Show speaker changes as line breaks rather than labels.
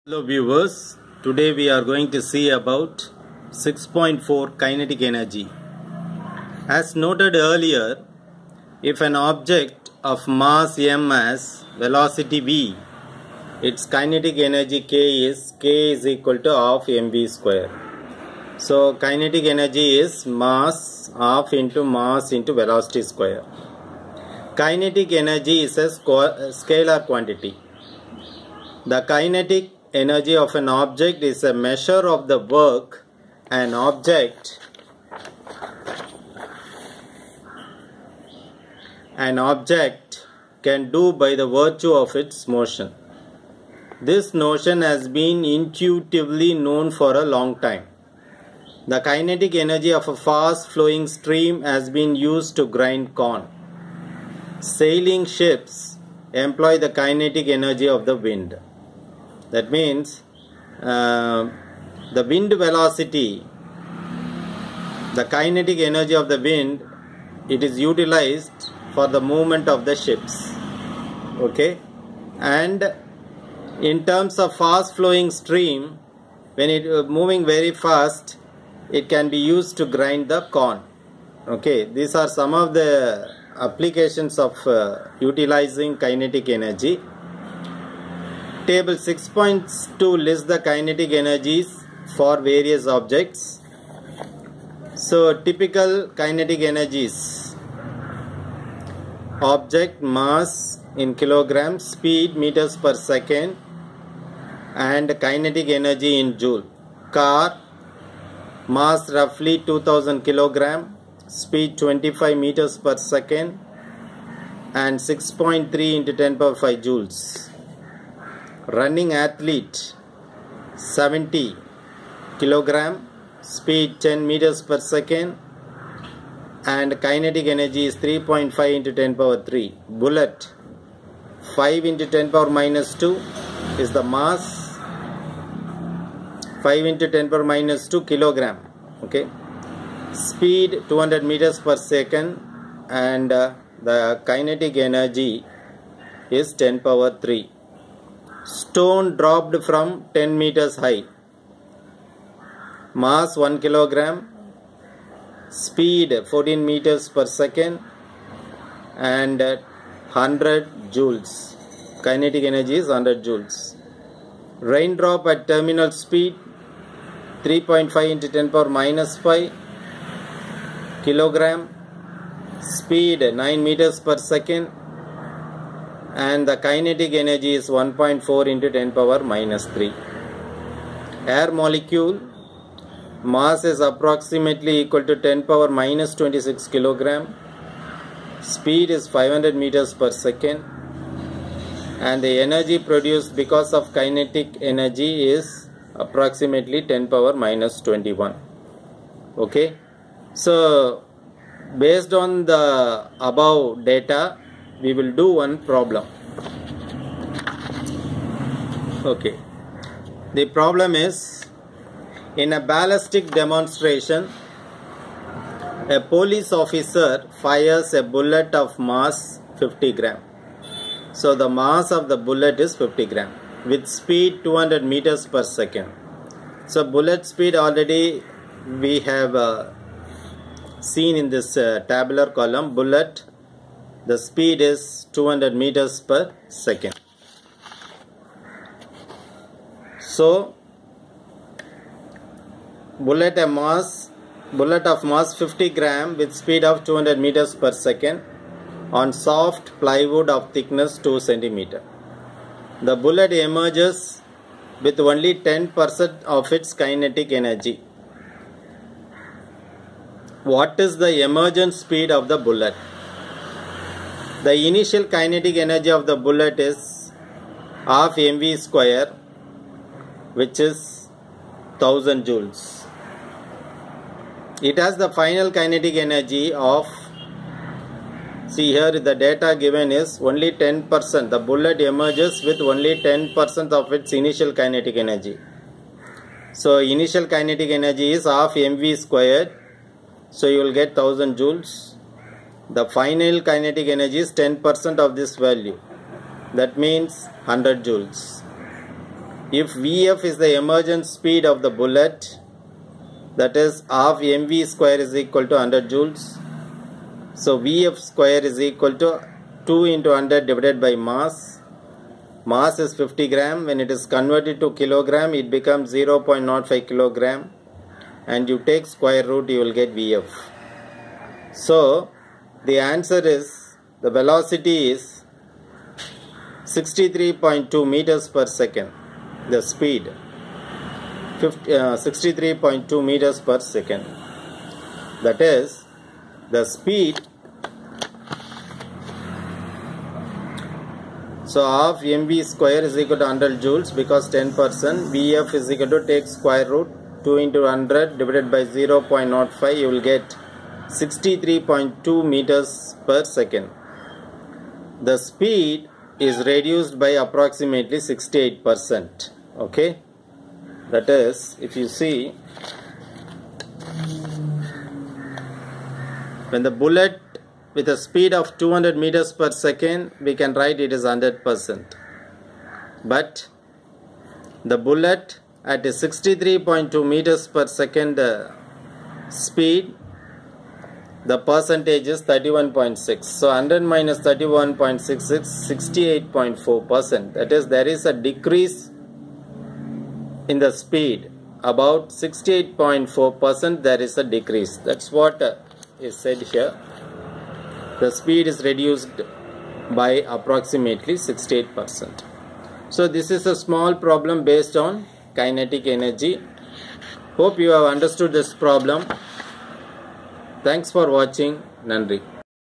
Hello viewers, today we are going to see about 6.4 kinetic energy. As noted earlier, if an object of mass m has velocity v, its kinetic energy k is equal to half mv square. So kinetic energy is mass half into mass into velocity square. Kinetic energy is a scalar quantity. The kinetic energy of an object is a measure of the work an object can do by the virtue of its motion. This notion has been intuitively known for a long time. The kinetic energy of a fast flowing stream has been used to grind corn. Sailing ships employ the kinetic energy of the wind. That means the wind velocity, the kinetic energy of the wind, it is utilized for the movement of the ships. Okay, and in terms of fast flowing stream, when it is moving very fast, it can be used to grind the corn. Okay, these are some of the applications of utilizing kinetic energy. Table 6.2 lists the kinetic energies for various objects. So typical kinetic energies: object mass in kilograms, speed meters per second, and kinetic energy in joule. Car, mass roughly 2000 kilogram, speed 25 meters per second, and 6.3 into 10 power 5 joules. Running athlete, 70 kilogram, speed 10 meters per second, and kinetic energy is 3.5 into 10 power 3. Bullet, 5 into 10 power minus 2 is the mass, 5 into 10 power minus 2 kilogram. Okay, speed 200 meters per second, and the kinetic energy is 10 power 3. Stone dropped from 10 meters high. Mass 1 kilogram, speed 14 meters per second, and 100 joules. Kinetic energy is 100 joules. Raindrop at terminal speed 3.5 into 10 power minus 5 kilogram, speed 9 meters per second, and the kinetic energy is 1.4 into 10 power minus 3. Air molecule, mass is approximately equal to 10 power minus 26 kilogram, speed is 500 meters per second, and the energy produced because of kinetic energy is approximately 10 power minus 21. Okay, so based on the above data, we will do one problem. Okay, the problem is, in a ballistic demonstration, a police officer fires a bullet of mass 50 gram. So the mass of the bullet is 50 gram with speed 200 meters per second. So bullet speed already we have seen in this tabular column. Bullet, the speed is 200 meters per second. So bullet of mass 50 gram with speed of 200 meters per second on soft plywood of thickness 2 centimeter. The bullet emerges with only 10% of its kinetic energy. What is the emergent speed of the bullet? The initial kinetic energy of the bullet is half mv square, which is 1000 joules. It has the final kinetic energy of, see here the data given is only 10%. The bullet emerges with only 10% of its initial kinetic energy. So initial kinetic energy is half mv squared, so you will get 1000 joules. The final kinetic energy is 10% of this value. That means 100 joules. if Vf is the emergent speed of the bullet, that is half mv square is equal to 100 joules. So Vf square is equal to 2 into 100 divided by mass. Mass is 50 gram. When it is converted to kilogram, it becomes 0.05 kilogram. And you take square root, you will get Vf. So the answer is, the velocity is 63.2 meters per second. The speed 63.2 meters per second. That is, the speed. So half mv square is equal to 100 joules because 10%. Vf is equal to, take square root, 2 into 100 divided by 0.05, you will get 63.2 meters per second. The speed is reduced by approximately 68%. Okay, that is, if you see, when the bullet with a speed of 200 meters per second, we can write it is 100%. But the bullet at a 63.2 meters per second speed, the percentage is 31.6. So 100 minus 31.66, 68.4%. That is, there is a decrease in the speed. About 68.4% there is a decrease. That's what is said here. The speed is reduced by approximately 68%. So this is a small problem based on kinetic energy. Hope you have understood this problem. Thanks for watching. Nandri.